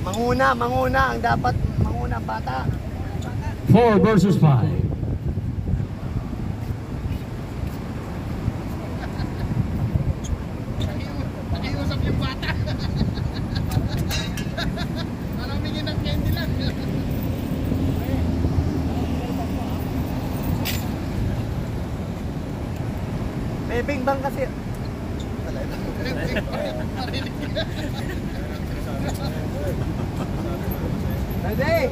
Manguna ang dapat, manguna ang bata. 4 versus 5. Nakiusap yung bata. Parang bigyan ng candy lang. May bingbang kasi. Ready?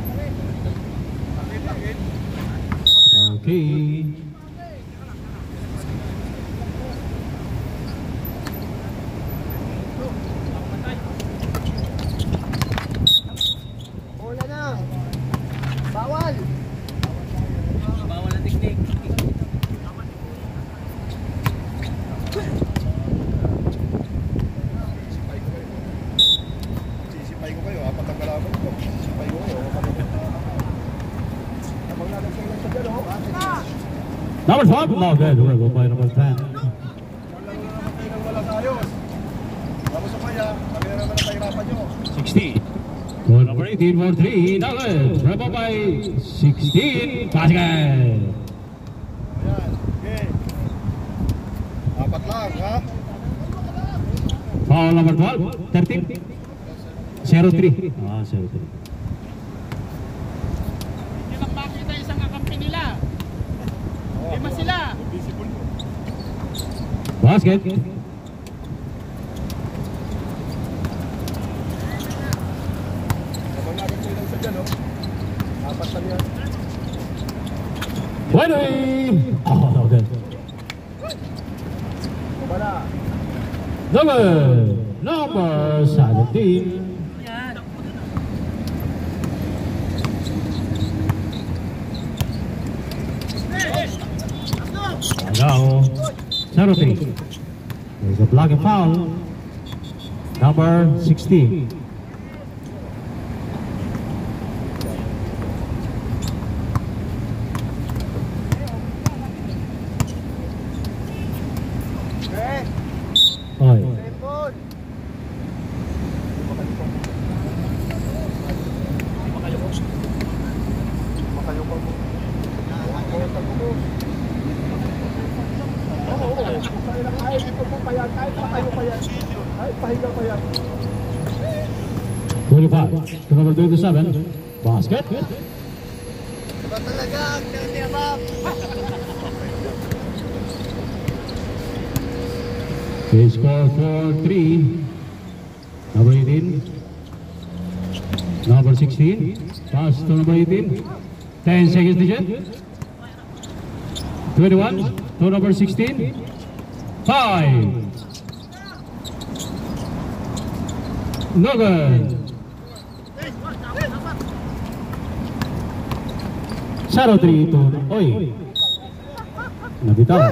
Okay. Bola na. Bawal. Bawal ang teknik. Sisipay ko kayo, apat ang kalaban ko. Sisipay ko kayo. Kapag nalagay lang sa dyan, Number 5, no good. We'll go by number 10. walang walang ayos. Tapos sa kaya, kami naman ang kahirapan nyo. 16. Goal number 18 for 3. No good. Rebel by 16. Basket. Ayan, okay. Apat lang, ha? Foul number 12. 13. 0-3. Ah, 0-3. Hindi lang makita isang kakampi nila. Lima sila. Basket. Kapag nalagay lang sa dyan, apat lang yan. Bueno. Oh, no good. Wala. Number 17. Now, 0-3. There's a block and foul. Number 16. Okay. Oy. Temple. Makayukol mo. Kahit ito po pa yan, kahit matayo pa yan, kahit pahiga pa yan. 25 to number 27. Basket. Iba talaga ang tinatiyabab. They score for 3. Number 18. Number 16. Pass to number 18. 10 seconds to shoot. 21 to number 16. 5. No good. 0-3 to Oy. Nabitaw.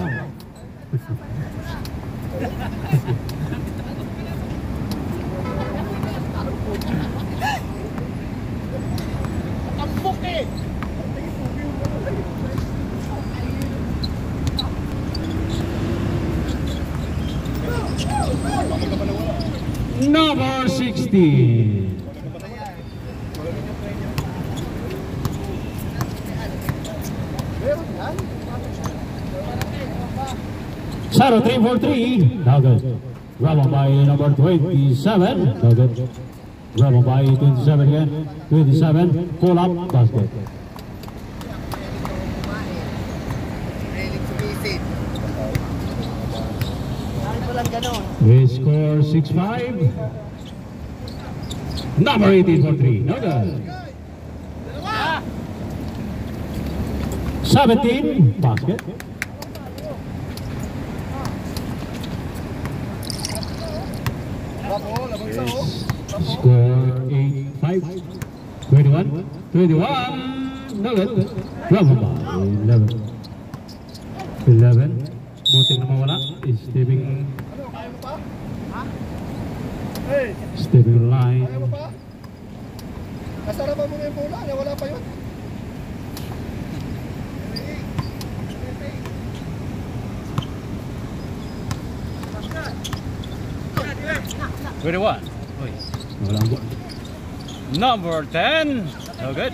Tampok eh. Number 16. Meron yan. 0-3 for 3. No good. Rubber by number 27. No good. Rubber by 27 again. 27. Pull up. Basket. Really sumisid. Bakit walang ganon? We score 6-5. Number 18 for 3. No good. 17. Basket. Bravo, labang sa o. Score 8-5. 21. 21. No good. Rubber by 11. 11. Buting na mawala. Stepping. Ayaw mo pa? Ha? Hey, Stepping line. ayaw mo pa? Kasarapan mo na yung bola, wala pa yun. 21. Wala ang Number 10. No good.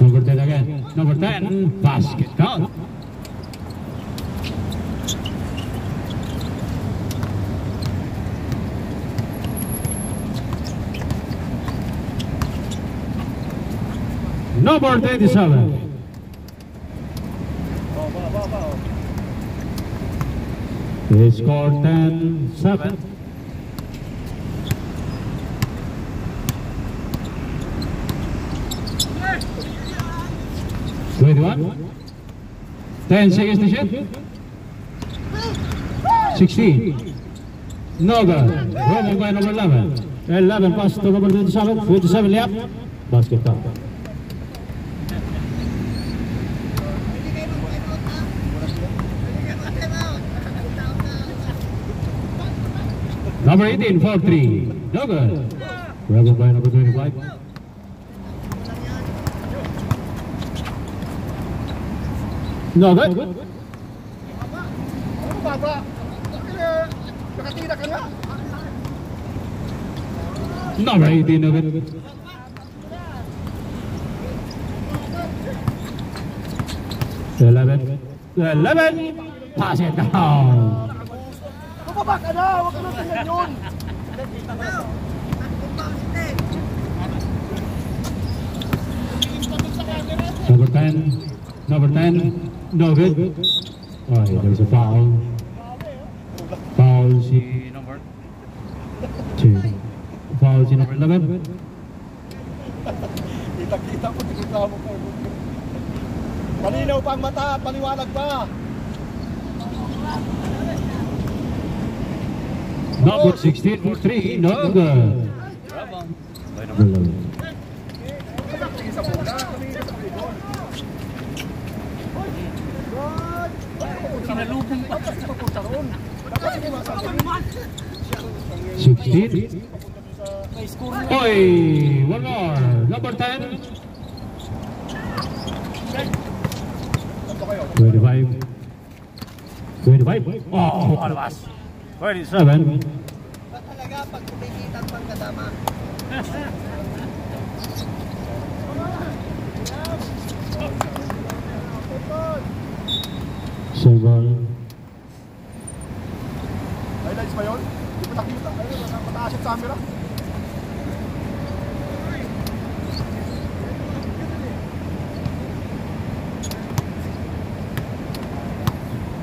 Number 10 again. Number 10, basket count. Number 27. They scored 10-7. Twenty-one. 10 seconds to shoot. 16. No good. Rolling by number 11. 11 pass to number 27. 27 layup. Basket count. Number 18 for 3. No good. Rebel by number 25. No good. Ano baba? Nakatira ka nga. Number 18, no good. Eleven. Pass it down. Bumaba ka na, huwag ka na tingnan yun. Number 10. Number 10. No good. Oh, there's a foul. Foul si number 2. Foul si number 11. Kita-kita po, tikita mo po. Malinaw pa ang mata at maliwanag pa. Number 16 for 3. No good. By number 11. Tingin sa bola, tingin sa likod. Sinalubong pa. Kasi papunta roon. Dapat hindi masabi. 16. May score na. Oy, one more. Number 10. 25. 25. Oh, alabas. 27. Ba talaga pag kumikita ang pagkadama? Single. Highlights ba yun? Hindi mo nakita. Ayun, mataas yung camera.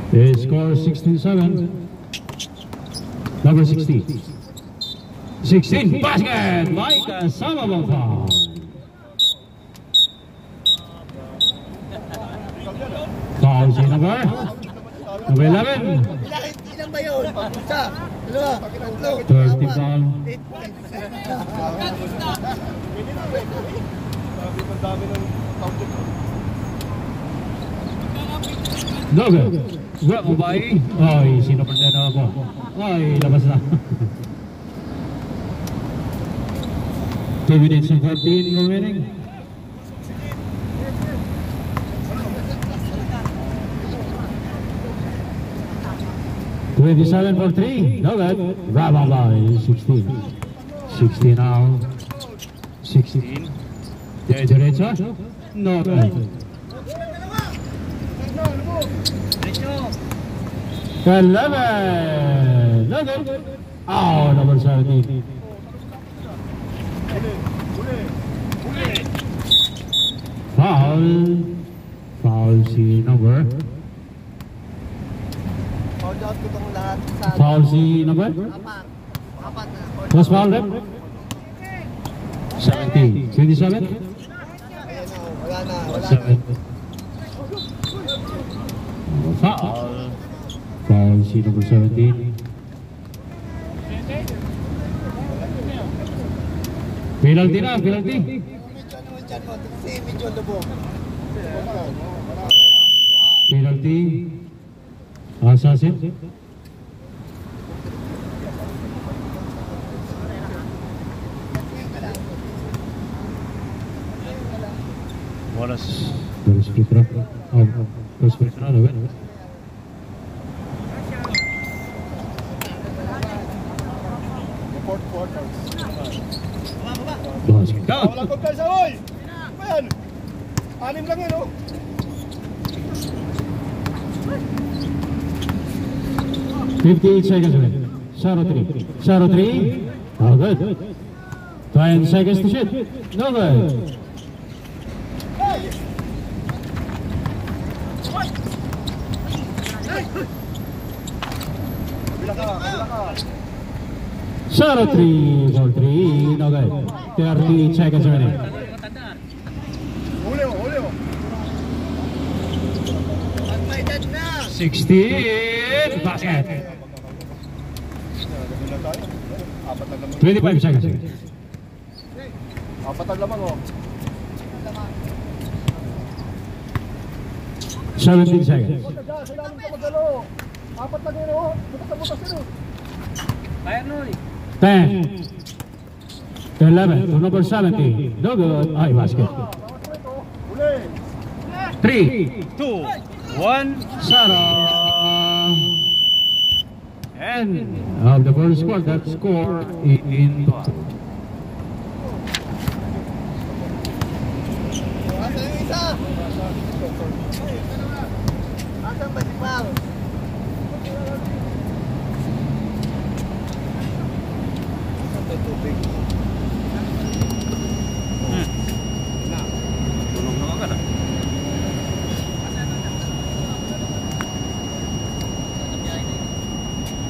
They score 16-7. Number 16. 16 basket. Mike Samabang foul. Foul si number 11. Ilan ba yun? Isa, dalawa, tatlo, 30 foul. 8 points. Ang dami ng counted. No good. Grab mo ba eh? Ay, sino pa na ako? Ay, labas na. 2 minutes and 14 remaining. $27 for 3. No good. Grab on by 16. 16 now. 16. Derecha. No good. 11. No good. Oh, number 17. Foul si number. Hold out ko itong lahat sa Foul si number. apat na. Plus foul rep. 17. 27. Ayan o, wala na, wala na. 7. Foul. Foul si number 17. Penalty na, penalty. Medyo naman dyan mo, si medyo lubog. Penalty. Assassin. Wallace. First free throw. Oh, first free throw. No, Fourth Basket count. Walang kumpensa, oy! Ano yan? 6 lang yun, oh. $58 seconds left. Shot of 3. Shot of 3. Oh, good. 20 seconds to shoot. No good. Kabila ka. Shot of 3 for 3. No good. 38 seconds remaining. Huli, oh. 16. Basket. Kabila tayo. 25 seconds. 4 lamang, oh. 17 seconds. Sa ilalim ka magalo. 4 lang yun, oh. Butas yun, eh. 10. 11 to number 70. No good. Ay, basket. Huli. 3. 2, 1. Sarah. End of the first quarter. Score in Asa yung isa? Asan ba si Pao? Tulong na agad ah.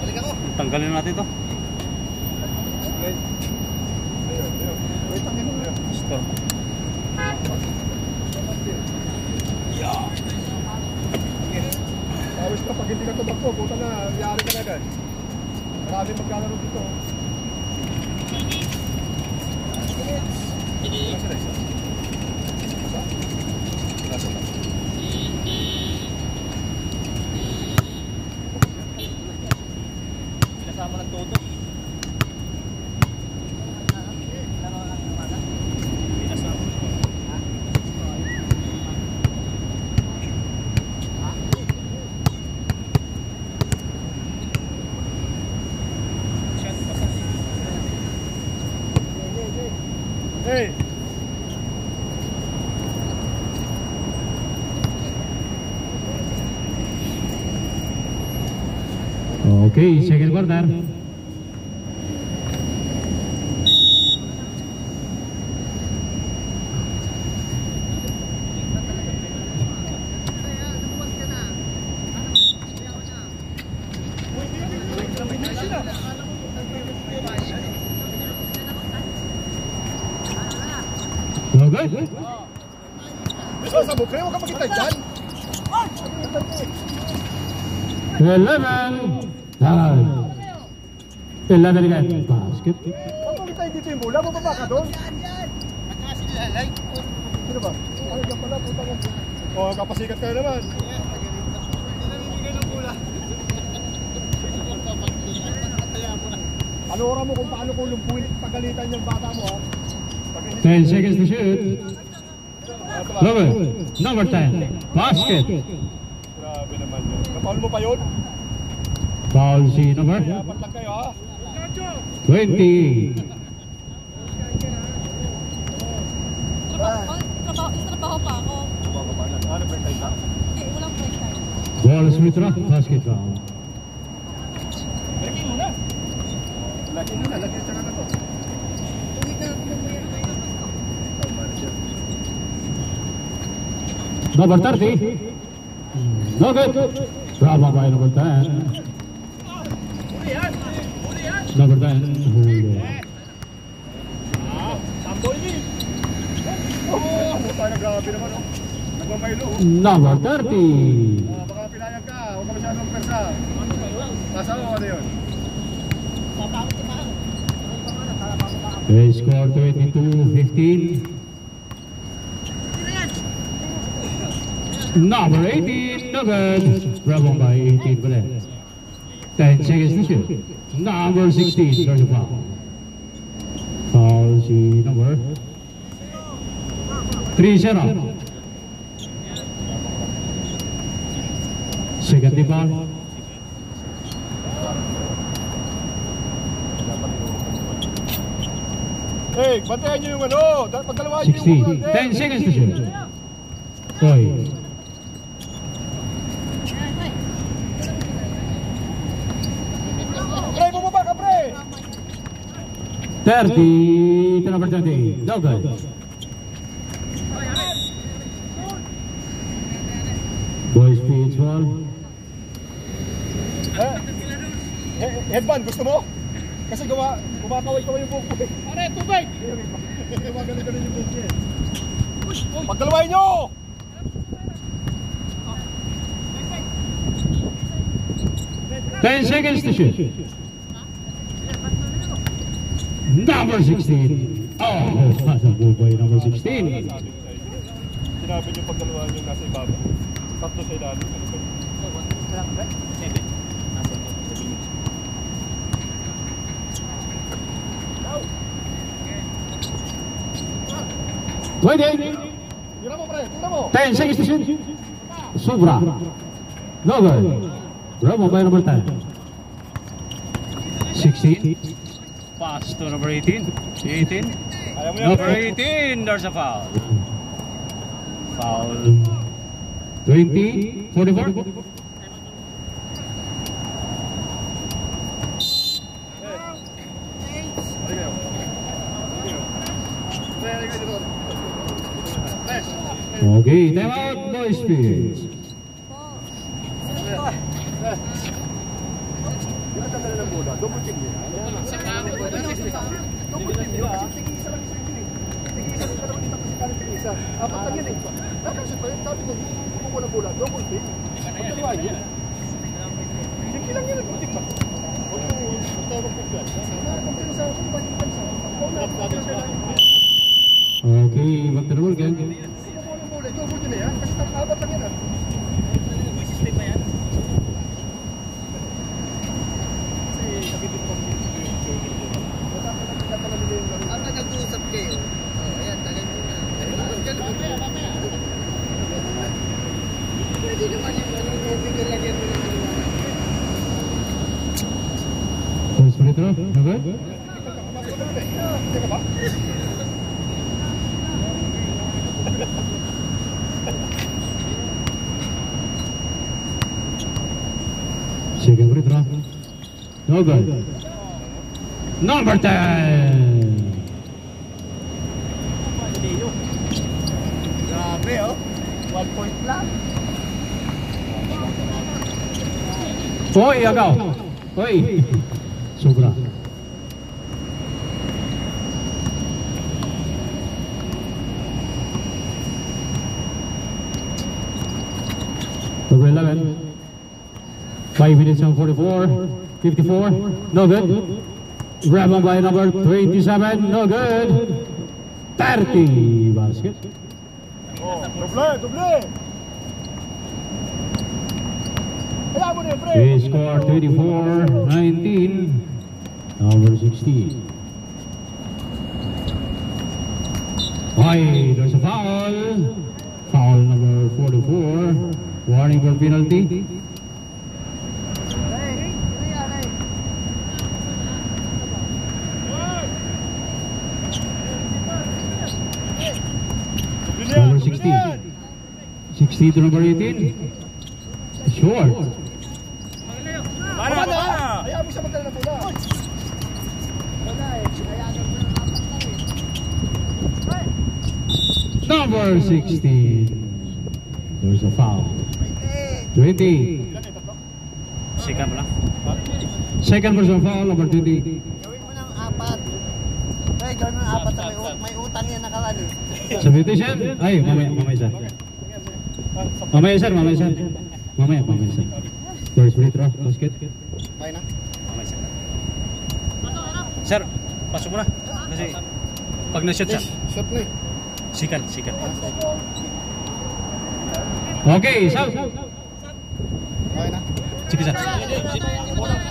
Balik ako. Tanggalin natin ito. Wait, tangin mo. Store. Pawis ka, pag hindi ka tumakbo, puta na, yari ka na agad. Marami magkalaro dito. Nasa na isa? Nasa na? Pinasama ng todo. Hey! Okay, second quarter. No good. Bisa sa bukre, huwag ka makitay dyan. 11. 11 again. Basket. Huwag makitay dito yung bola, mababa ka doon. Sino ba? Ay, yan pala, puta ka. O, kapasikat kayo naman. Ano oras mo kung paano ko lumpuin pagalitan yung bata mo, ha? 10 seconds to shoot. Number 10. Basket. Grabe naman yun. Napaul mo pa yun? Foul si number Dapat lang kayo, ha? 20. Trabaho pa ako. Ano, break time ka? Hindi, walang break time. Ball Smith Rock. Basket foul. Lagi mo na, lagi sa kanya to. Uwi na ako ng mayan kayo. Number 30. No good. Bravo by number 10. Number 10. Samboy ni! Oh, tayo na grabe naman, oh. Nagmamaylo, oh. Number 30. Baka pinayag ka, huwag ka masyadong persa. Nasa ako, ano yun? They score 22-15. Number 18, no good. Bravo by 18 for that. 10 seconds to shoot. Number 16, there's a foul. Foul si number 3-0. Second rebound. Hey, bantayan nyo yung ano. Pagdalawahan nyo yung 16. 10 seconds to shoot. Boy. Pre, bumaba ka, pre! 30 to number 30. No good. Boys speeds one. Headband, gusto mo? Kasi kumakaway-kaway yung buhok ko eh. Pare, tubig! Gumagano-gano yung buhok niya eh. Pagdalawahin nyo! Ten seconds to shoot. Number 16. Oh, pasang boy number 16. Sinabi nyo pagdalawahin yung nasa ibaba. Tatlo sa ilalim. Ano ba? 7. Wait, Tira mo, pre. Tira mo. 10 seconds to shoot. Sobra. No good. Ramo by number 10. 16. Pass to number 18. 18. Ayaw mo yan, Number pre. 18. There's a foul. Foul. 20. 44. Okay, time out, boys, please. Pinatanggal na ng bola. Double team niya. Double team niya. Kasi tig-isa lang isa yun eh. Tig-isa lang naman dito kasi kalit tig-isa. Apat lang yan eh. Nakasit pa yun. Sabi ko, kumukuha ng bola. Double team. Pagdalawa yan. Sige lang yan. Butik ba? Okay, back to the ball again. Double team na yan. Kasi apat lang yan ah. Ang nag-uusap kayo. Ayan, tagal mo na. Pwede naman yung bigyan mo ng Boys, free throw. No good. Second free throw. No good. Number 10. Grabe oh. 1 point lang. Hoy, agaw. Hoy. Sobra. Number 11. 5 minutes and 44. 54. No good. Grab on by number 27. No good. 30. Basket. Oh, doble. Kaya mo na yun, pre. They score 24-19. Number 16. Ay, there's a foul. Foul number 44. Warning for penalty. Number 16. 60 to number 18. Short. Para. Ayaw mo siya magdala ng bola. Number 16. There's a foul. 20. Sikat mo lang. Second personal foul, number 20. Gawin mo ng 4. Ay, gawin mo ng 4 na may utang yan nakaraan eh. Substitution? Ay, mamaya sir. Mamaya sir. Mamaya sir. First free throw, basket. Okay na? Mamay sir. Sir, pasok mo na. Kasi pag na-shoot siya, Shot na eh. sikat. Okay, sir. Okay na. Sige sir.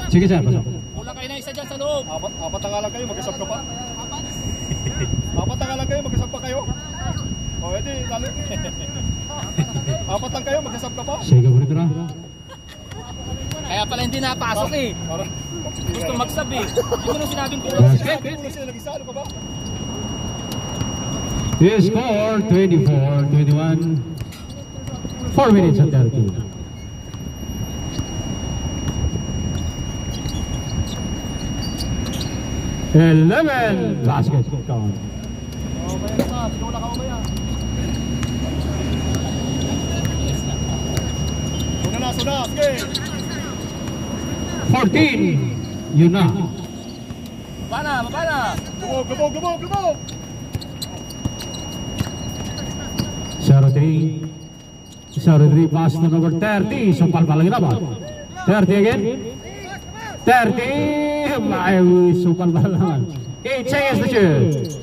Sige sir, pasok. wala kayo na isa dyan sa loob. Apat na nga lang kayo, mag-isap ka pa. Apat na nga lang kayo, mag-isap pa kayo. O, edi, talo. Apat lang kayo, mag-isap ka pa. Second free throw. Kaya pala hindi napasok eh. Para. Gusto magsabi. Hindi mo nang sinabing ko. Basket. Hindi mo na sila nag-isa, ano ka ba? The score 24-21. 4 minutes and 30. Basket count. Sudah, sige. 14. Yun na. Gabog. 0-3. 0-3 pass to number 30. Sumpal pa lang naman. 30 again. 30. May sumpal pa lang. 8 seconds to shoot.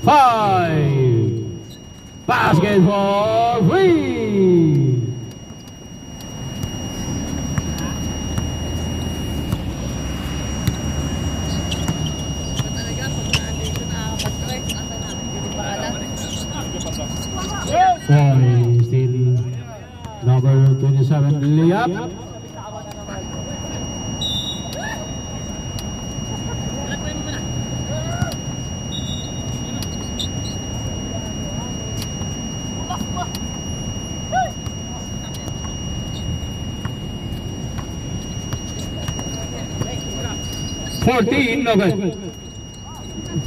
5. Basket for free. Still number 27 layup. $14, no good.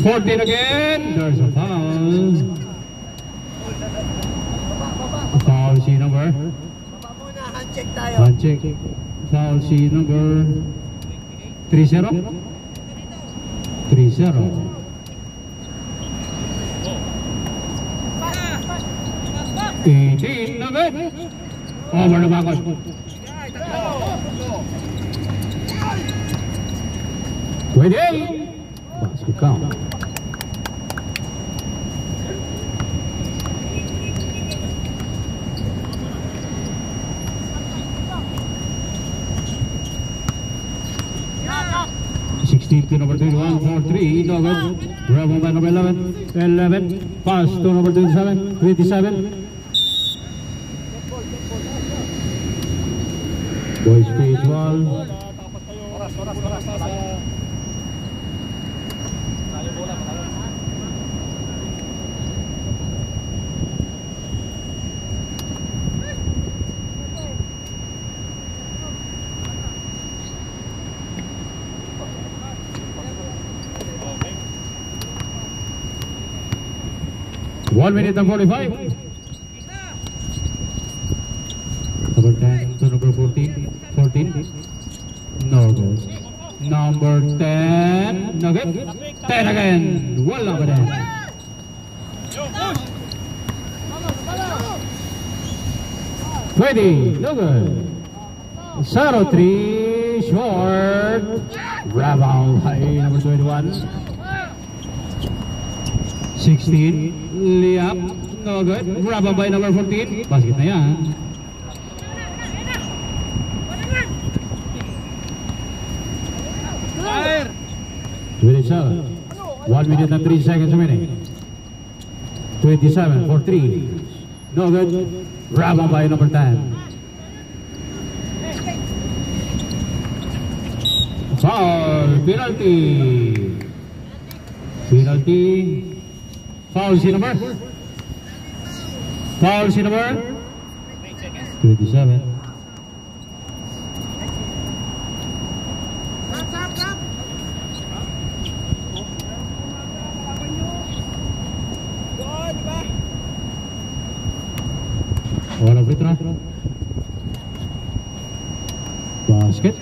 14 again. There's a foul. Foul C number. Handcheck tayo. Handcheck. Foul C number 30. 30. $18, no good. Over the back. Basket count. To number 21 for 3, no good. Bravo by number 11. 11. Pass to number 27. 27. Boys page wall. One minute and 45. Number 10 to number 14. 14. No good. Number 10. No good. 10 again. Well number 10. $20. No good. 0-3. Short. Rebound by number 21. 16. Layup, no good. Rebound by number 14. Basket na yan. Minute 7. 1 minute and 3 seconds remaining. 27 for 3. No good. Rebound by number 10. Foul. Penalty. Penalty. Foul C number. Foul C number 27. Wala free throw. Basket.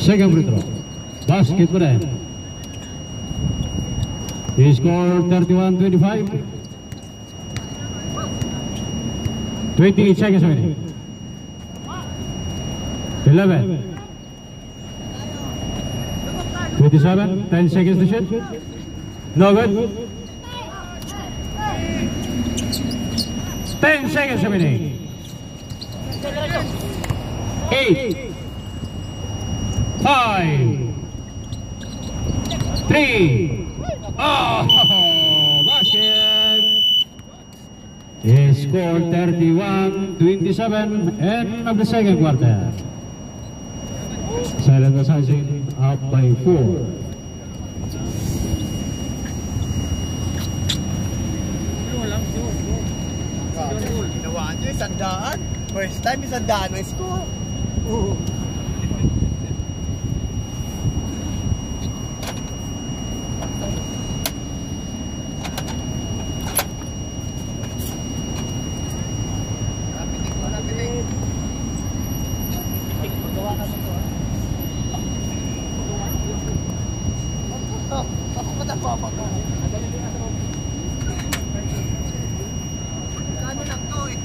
Second free throw. Basket for them. He scored 31-25. 28 seconds remaining. 11. 27. 10 seconds to shoot. No good. 10 seconds remaining. 8. 5, 3, oh, basket. Is score 31-27, end of the second quarter. Silent Assassin up by 4. Ginawa nyo, isang daan. First time, isang daan ng score. Ako pa nagpapag ko. Kano lang to eh.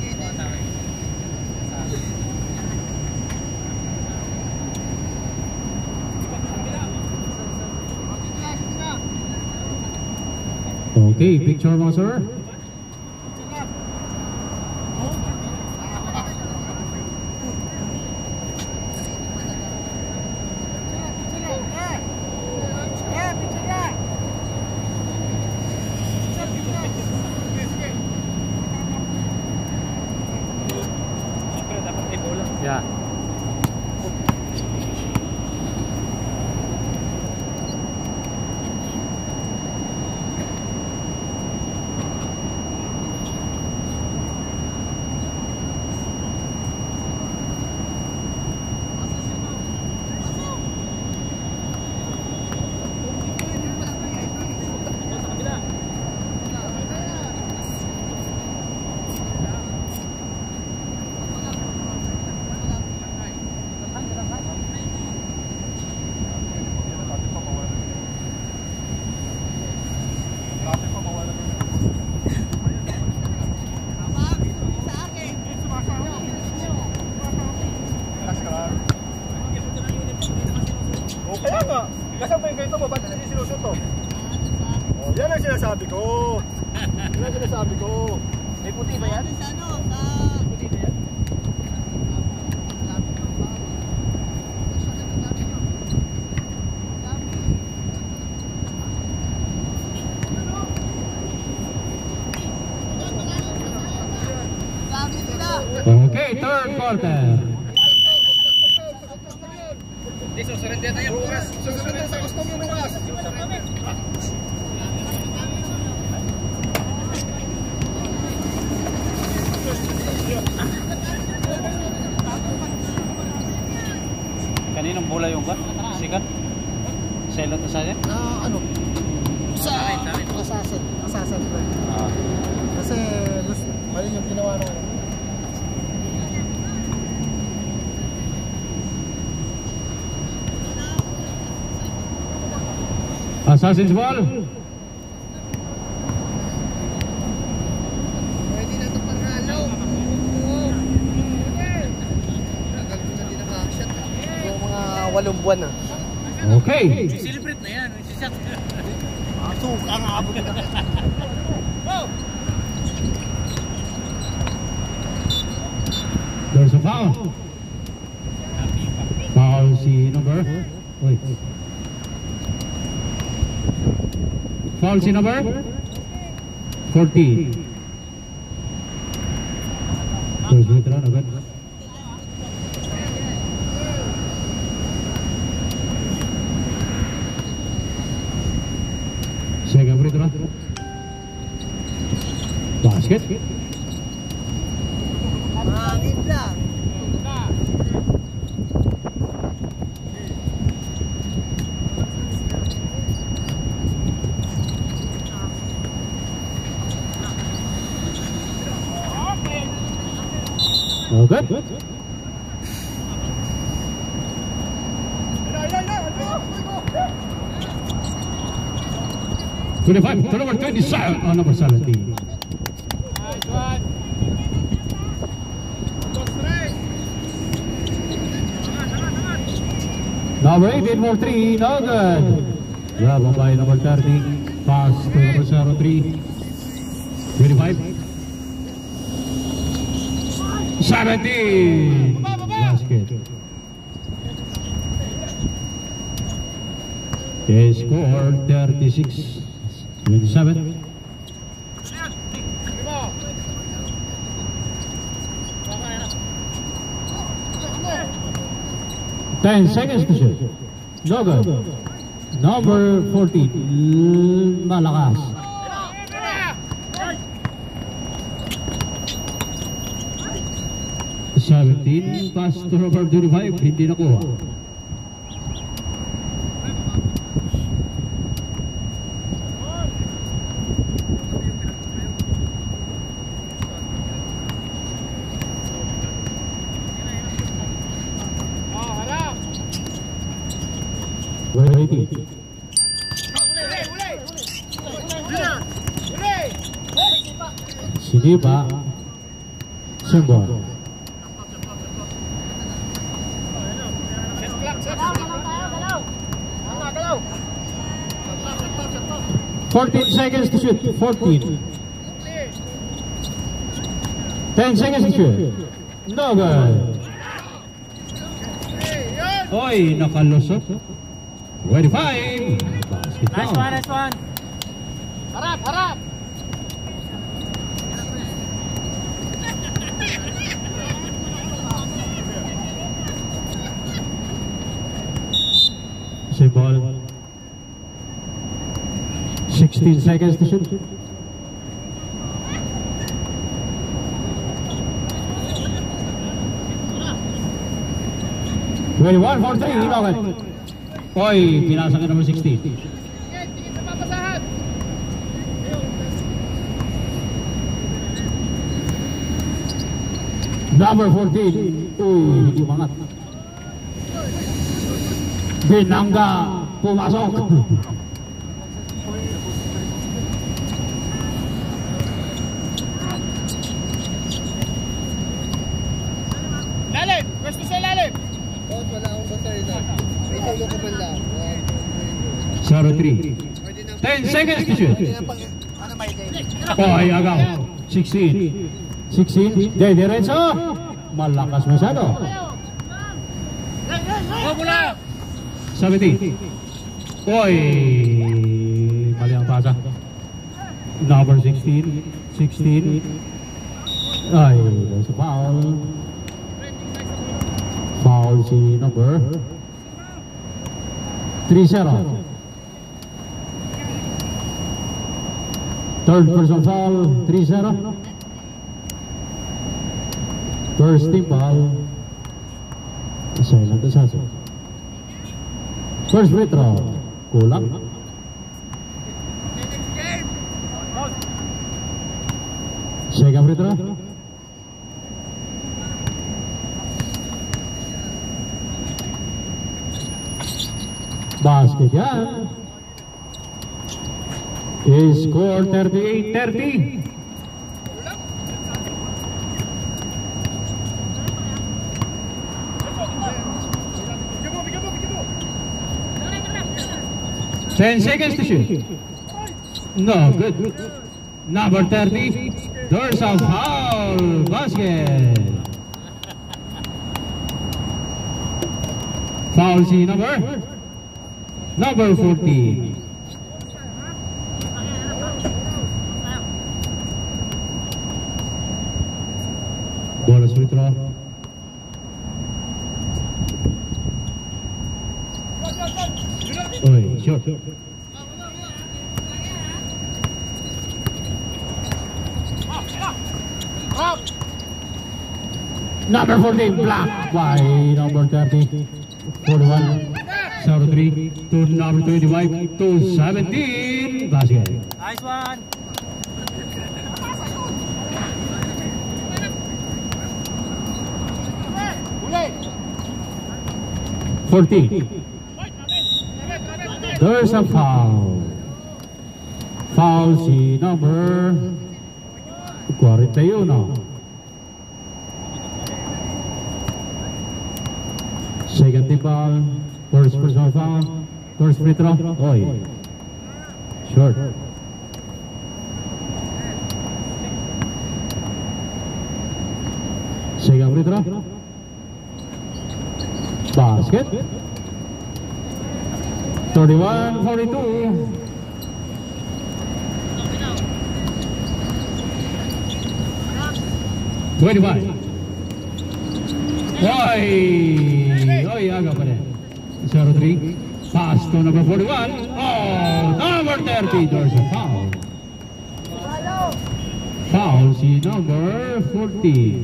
Okay, picture mga sir. Yeah. O kaya nga, kasama yung ganito mo, ba't hindi sinusot to? O, yan ang sinasabi ko. Yan ang sinasabi ko. May puti ba yan? Sa ano? Sa... Puti ba yan? Okay, third quarter. Susunod din tayo bukas. Susunod din sa gusto mo bukas. Kaninong bola yung ba? Sikat? Silent Assassin? Ano? Sa... Assassin. Assassin ba? Ah. Kasi mali yung ginawa ng... Assassin's ball. Pwede na ito panghalaw. Tagal ko na din nakakashot. Yung mga 8 buwan na. Okay. Celebrate na yan. Shot. Suka nga abot na. There's a foul. Foul si number. Wait. Foul si number 40. Terus veteran agad. Second free throw. Basket. Mangit lang. Oh, good. 25 to number 27 on number 17. Number 18 for 3, no good. Grab by number 30. Pass to number 03. 25. 17. Basket. They scored 36-27. 10 seconds to shoot. No good. Number 14. Malakas. 17 pass to number 25. Hindi nakuha. Waiting. Siniba. Simbol. Galaw. 14 seconds to shoot. 14. 10 seconds to shoot. No good. Oy, nakalusot. 25. Nice one, nice one. Harap. Say ball. 16 seconds to shoot. Well, 1 for 3. Hinawan. Oy, pinasa ka number 16. Number 14. Uy, hindi mangat. Binangga. Pumasok. Lalim! Pwesto sa lalim! Coach, wala akong batay na. May tulog ko man lang. 0-3. 10 seconds to shoot. Ano may day? Oy, agaw. 16. 16. Diretso. Malakas masyado. Go mula! 17. Oy, mali ang pasa. Number 16. 16. Ay, there's a foul. Foul si number 3-0. Third person foul, 3-0. First team foul. Silent assassin. First free throw. Kulang. Second free throw. Basket yan. Score 38-30. Ten seconds to shoot. No good. Number 30. There's a foul. Basket. Foul si number 14. Bonus free throw. Oi, short. Number 14 blocked by number 30. 41. 0-3 to number 25 to 17. Basket. Nice one. Huli! 14. There's a foul. Foul si number 41. Second team foul. First personal foul. First free throw. Oy. Short. Second free throw. Basket. 31-42. Oy! Oy, aga pa rin. 0-3. Pass to number 41. Oh, number 30. There's a foul. Foul si number 40.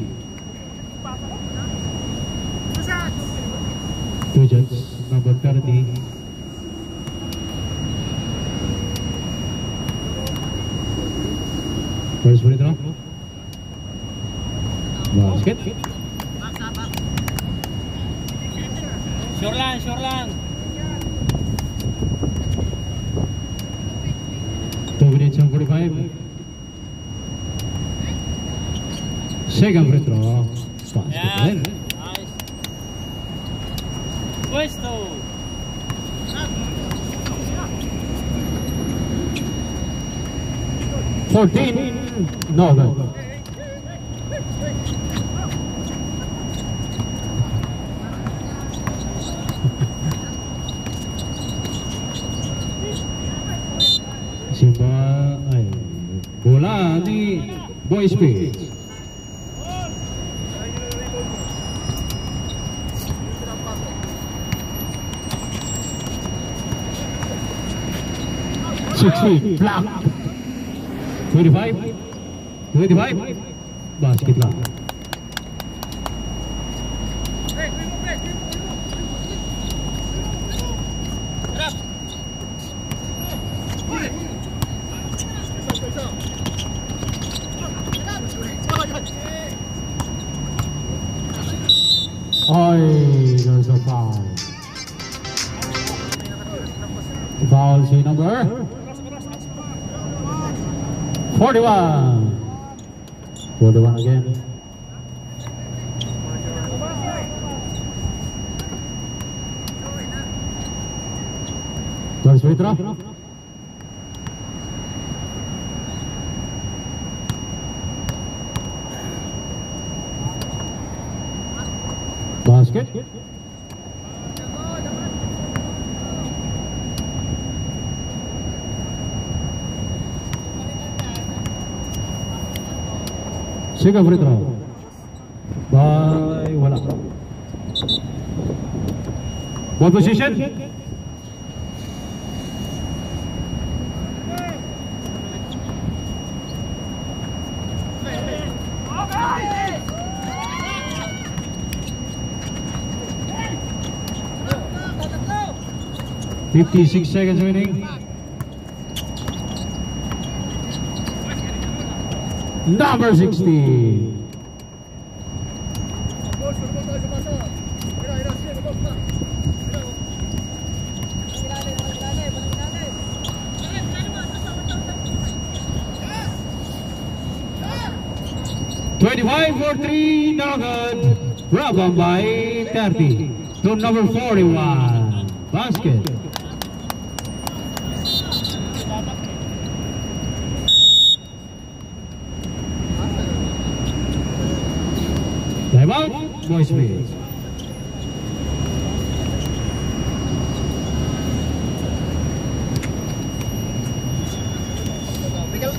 Two shots, number 30. First free throw. Basket. Sure lang, sure lang. 2 minutes and 45. Second free throw. Basket Yan. rin. Nice. Puesto. No good. Ay, bola ni Boy Speed. Block. 25. Basket lang. Ay, there's a foul. Foul si number 41. 41 again. First free throw. Basket. Second free throw. Bye, wala. Ball position. .56 seconds remaining. Number 60. .25 for 3, no good. Rebound by 30 to number 41. Basket. Time out, Boy Smith.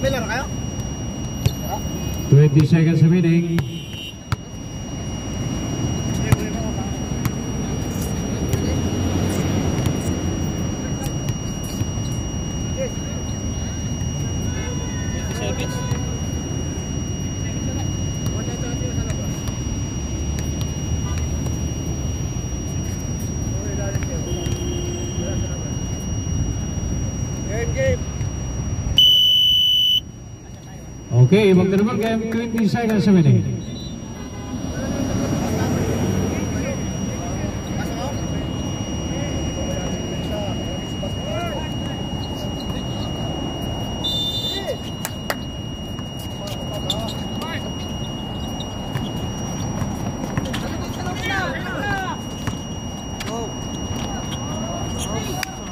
May laro kayo? 20 seconds remaining. Okay, magdadabang game, 20 seconds remaining.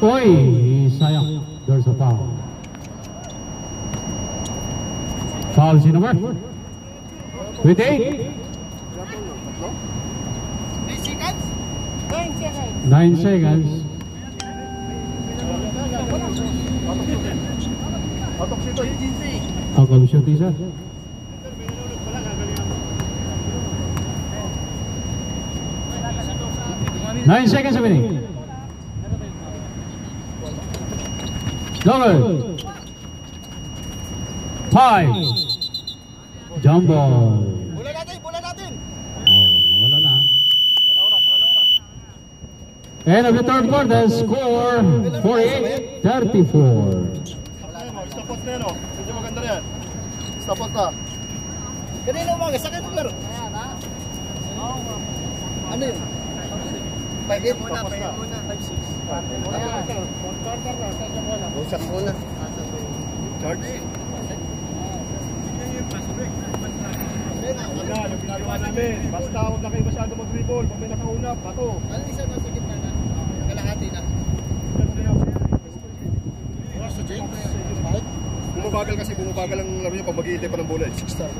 Oy, sayang. There's a foul. Foul si number 28. 9 seconds. Out of shoot isa. 9 seconds remaining. No good. 5. Jump ball. Bola natin, bola natin. Oh, wala na. End of the third quarter, score 48-34. Stop na yan, oh. Medyo maganda na yan. Stop na. Kanina umaga, sa akin laro. Ano yun? 5-8 muna, 5-6. Busak muna. Charge. Ano ginagawa namin? Basta huwag na kayo masyado mag-dribble. Pag may nakauna, bato. Ano isa nasa gitna na? Kalahati na. Sa James. Bumabagal kasi, bumabagal ang laro niya pag mag-iintay pa ng bola. 6 star.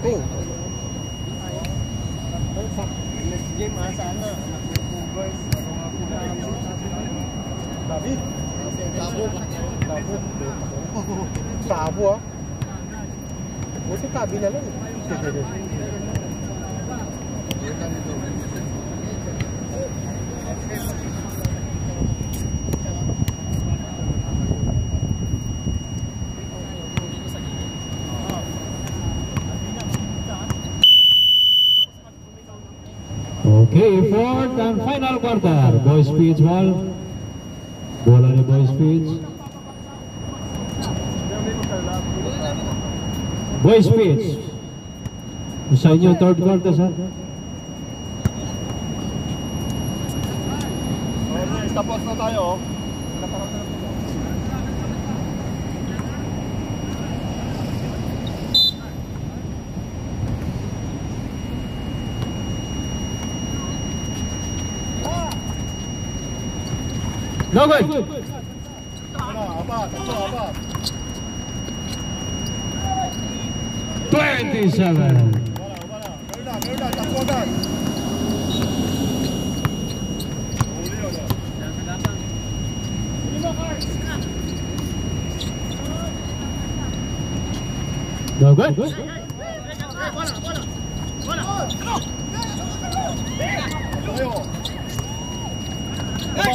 Oh. Next game, sana. David. Tabo. Tabo ah. Buti tabi na lang. Okay, fourth and final quarter. Boys Speeds ball. Bola ni Boys Speeds. Boys Speeds. Sa inyo third quarter, sir. Okay, tapos na tayo. No good. Apat. 27. Meron na, takbo agad. Huli yun, oh. No good. Tayo.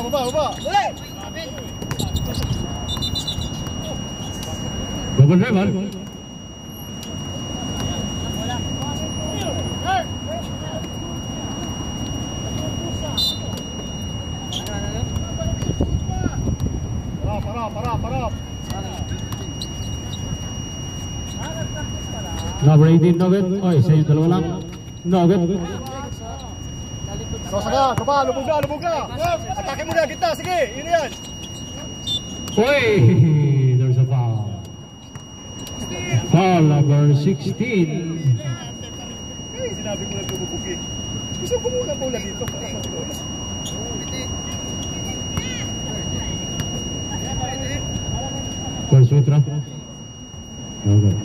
Baba. Double dribble. Para. Number 18, no good. Oy, sa inyo dalawa lang. No good. Saga, lubog na. Atake mo na, gitna, sige, yun yan. Oy, there's a foul. Foul number 16. Ay, sinabi ko lang lubog eh. Gusto ko muna bola dito. First free throw. Okay.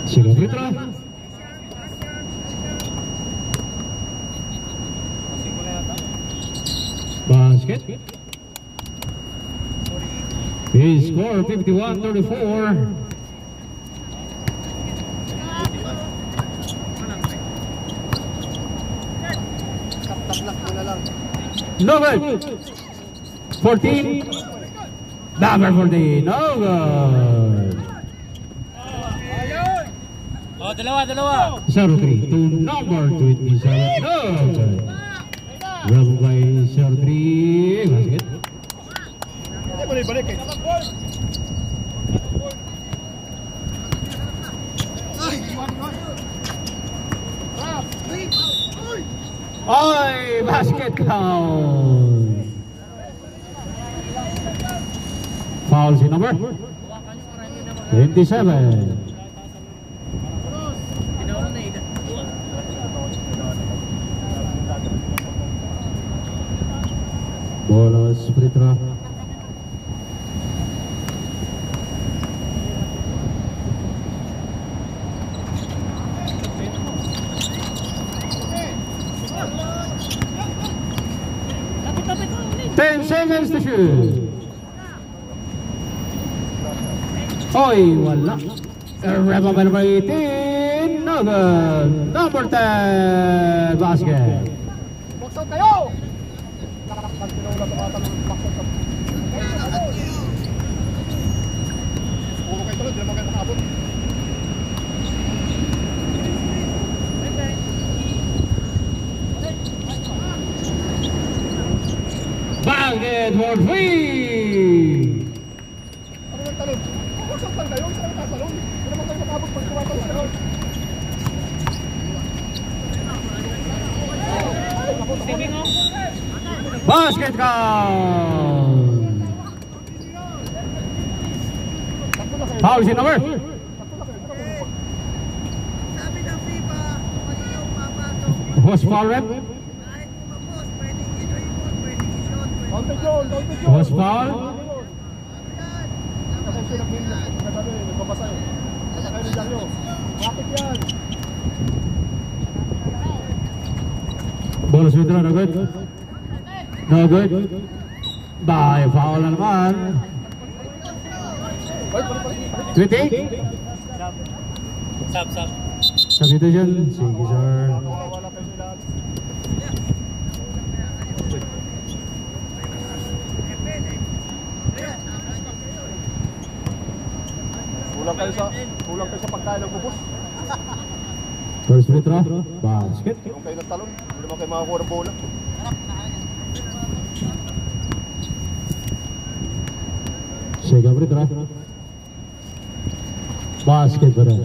Second free throw. Basket. He scored 51-34. No good. 14. Number 14. No good. Oh, dalawa. 0-3 to number 27. No good. Grab by 0-3. Basket. Hindi mo na ibalik eh. Oy, basket count. Foul si number 27. Bola free throw. Ten seconds to shoot. Oy, wala. Rebound number 18. No good. Number 10 basket. Box out kayo! Nakakapag tinawala tumatalong box out. Puro kayo tuloy, di naman kayo makabot. Basket for 3. Ano yung talon? Box out lang kayo, isa lang tatalon. Di naman kayo makabot pag tumatalong kayo. Basket count. Foul si number. Sabi ng FIFA, pag ikaw papasok, Host foul rep. kahit mapos, pwedeng i-dribble, pwedeng i-shot, pwedeng Counted yun, counted yun. Host foul. Kasi sila nagsasabi, nagbabasa yun. Kaya kayo nila nyo. Bakit yan? Bonus withdraw, no good. No good. Bye, foul na naman. 20. Sab. Substitution. Sige, sir. Wala kayo sila. Kulang kayo sa pagkain ng bubos. First withdraw. Basket. Kung kayo nagtalon, hindi naman kayo makakuha ng bola. Second withdraw. Basket pa rin.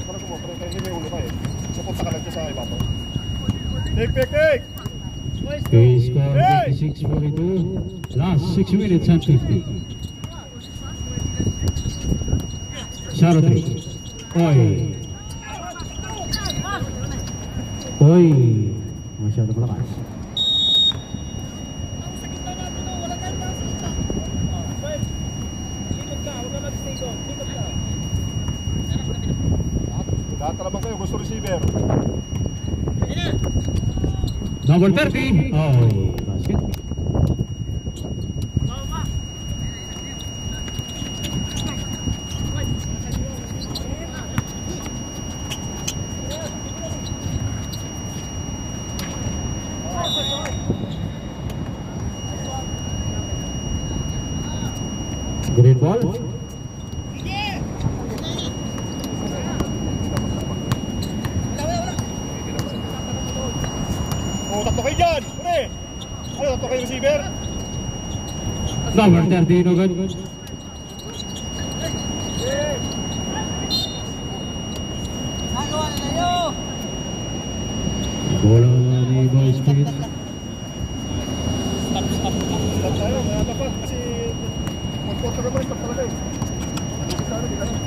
Parang kumapre, kayo hindi may ulo ka eh. Supunta ka lang siya sa ibabaw. Take! Okay, score 56-42. Last 6 minutes and 50. Shadow 3. Oy. Masyado malakas. Lahat na naman kayo, gusto receiver. Number 30. Oy, basket. Green ball. O, tatlo kayo dyan! Pure! Ano, tatlo kayo receiver? Number 30, no good. nagawa na tayo. Bola ni Boy Speed. Stop tayo, kaya dapat kasi mag-quarter naman stop talaga eh. Sana, di ka lang.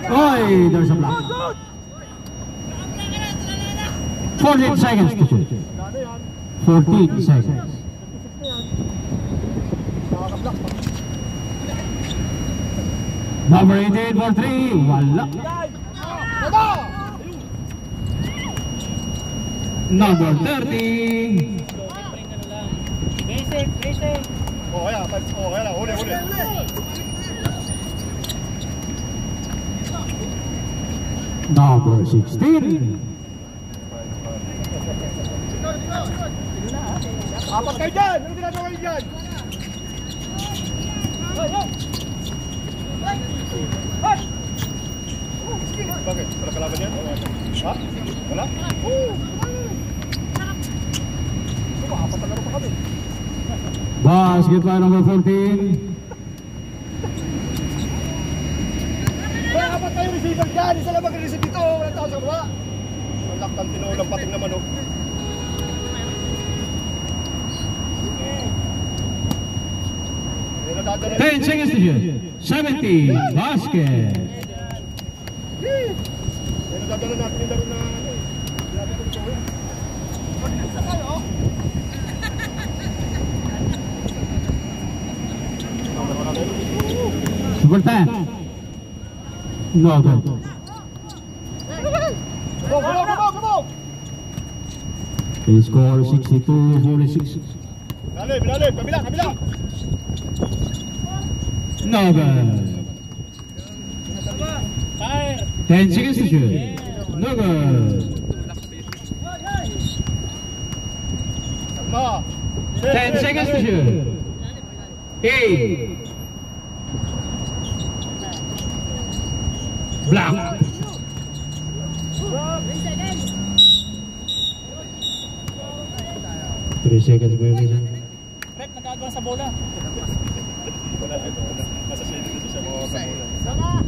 Oy, there's a block. 14 seconds to shoot. Ano yan? 14 seconds. Nakaka-block pa. Number 18 for 3. Wala. Number 30. Basic. O, kaya lang, huli. Number 16. Apat kayo dyan! Ano ginagawa kayo dyan? Bakit? Wala kalaban yan? Ha? Wala? Oo! Apat na laro pa kami. Basket by number 14. Kaya apat kayo receiver dyan! Isa lang mag-receive dito! Walang tao sa baba! Malaktan tinulang pating naman oh. Ayun, nadadala 10 seconds to shoot. 70. Basket. Ayun, nadadala natin yung laro na ano eh. Grabe kong gawin. Pag-isa kayo! Number 10. No good. Go! They score 62-46. Bilalim, bilalim. Kabila, kabila. No good. 10 seconds to shoot. No good. Ma. 10 seconds to shoot. 8. Block. 3 seconds violation. Rep, nag-advance sa bola. Wala. Nasa shade dito siya mga kamulan.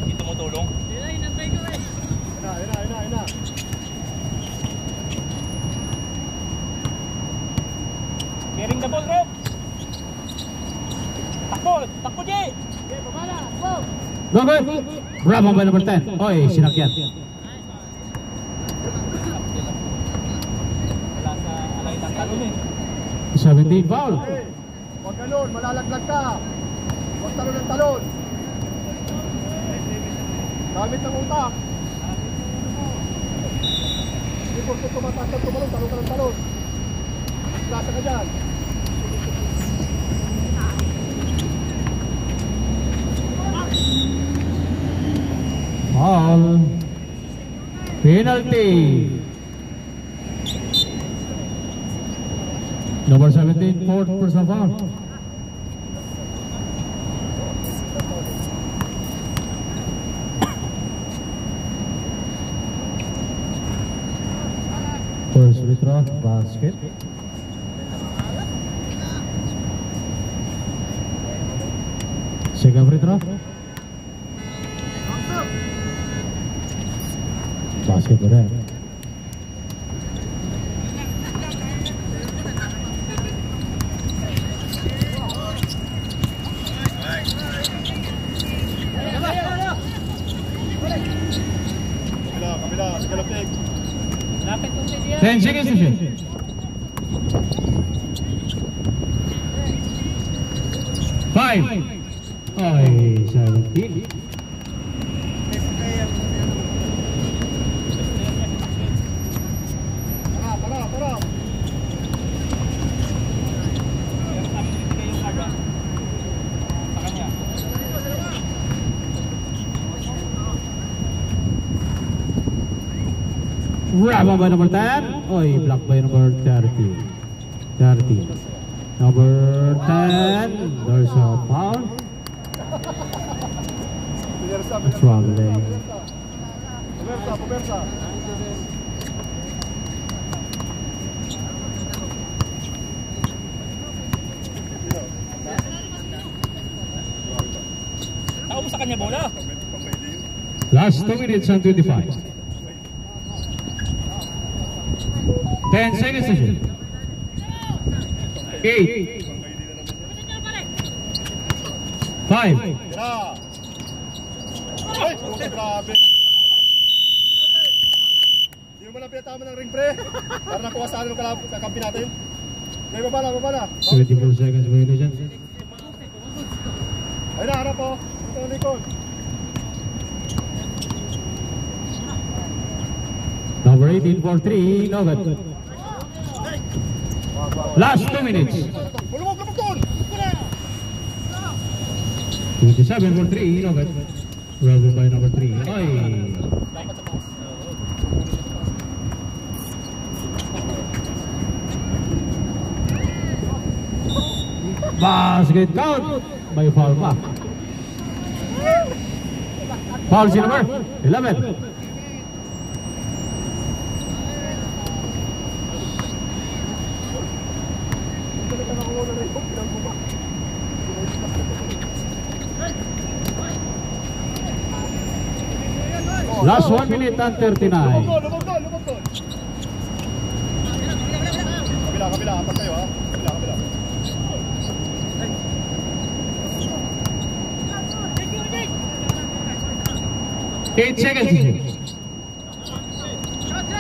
Hindi tumutulong. Ina. Bearing the ball, Rep. Takbo, Jay. No good. Bravo by number 10. Oy, sinakyan. Wala sa alay ng talon eh. 17 foul. Hey, huwag ganun, malalaglag ka. Huwag talon ng talon. Gamit ng utak. Hindi po ito tumataas ng tumalon, talon ka ng talon. Klasa ka dyan. Foul. Penalty. Number 17, fourth personal foul. First free throw, basket. Second free throw. Basket udah. Kabila, galapig. Lapit kong si Gia. 10 seconds to shoot. 5. Ay, 17. Para. Sa kanya. Bravo by number 10. Oy, block by number 30. 30. Number 10. There's a foul. Struggling. Pumersa. Tao mo sa kanya bola. Last 2 minutes and 25. 10 seconds to shoot. 8. 5. Tira. Ay, puta, grabe. Hindi mo man ang pinatama ng ring, pre. Para nakuha sa akin ng kakampi natin. Okay, baba na. 24 seconds violation. Ayun na, harap po. Ito ang likod. Number 18 for 3. No good. Last 2 minutes. Lumog doon! 27 for 3. No good. Bravo by number 3. Oy. Basket count. May foul pa. Foul si number 11. Last 1 minute and 39. Lumog doon! Kabila, apat tayo ha. Kabila. 8 seconds.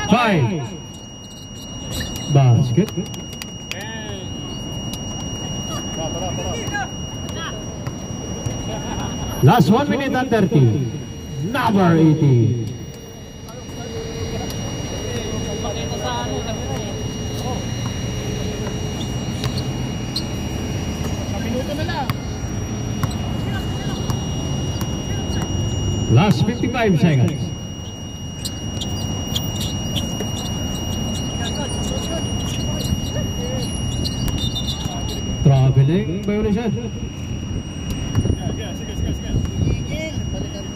5. Basket. Para. Last 1 minute and 30. number 80. Last 55 seconds. Traveling violation. Gigil. Balikan.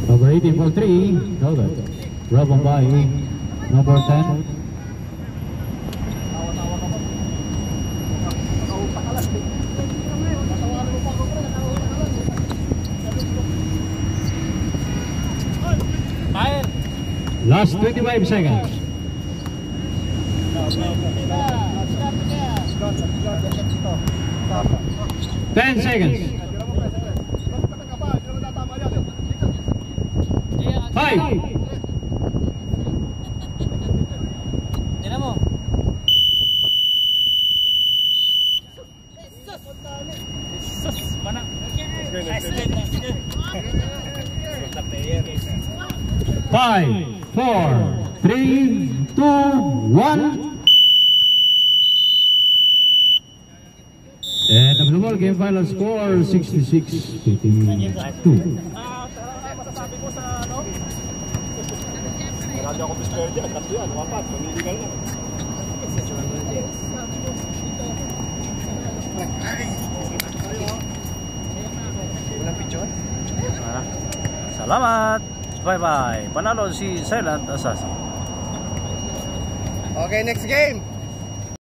Number 18 for 3. No good. Rub on by number 10. Last 25 seconds. Ten seconds. 5. Tignan mo. Sus, mana? Five, 4, 3, 2, 1. And the ball game final score 66-52. Masasabi ko sa ano? Marami akong bisperdi, nagtatlo yan, wapat, mamiligal na. Walang picture? Salamat. Bye-bye. Panalo si Silent Assassin. Okay, next game.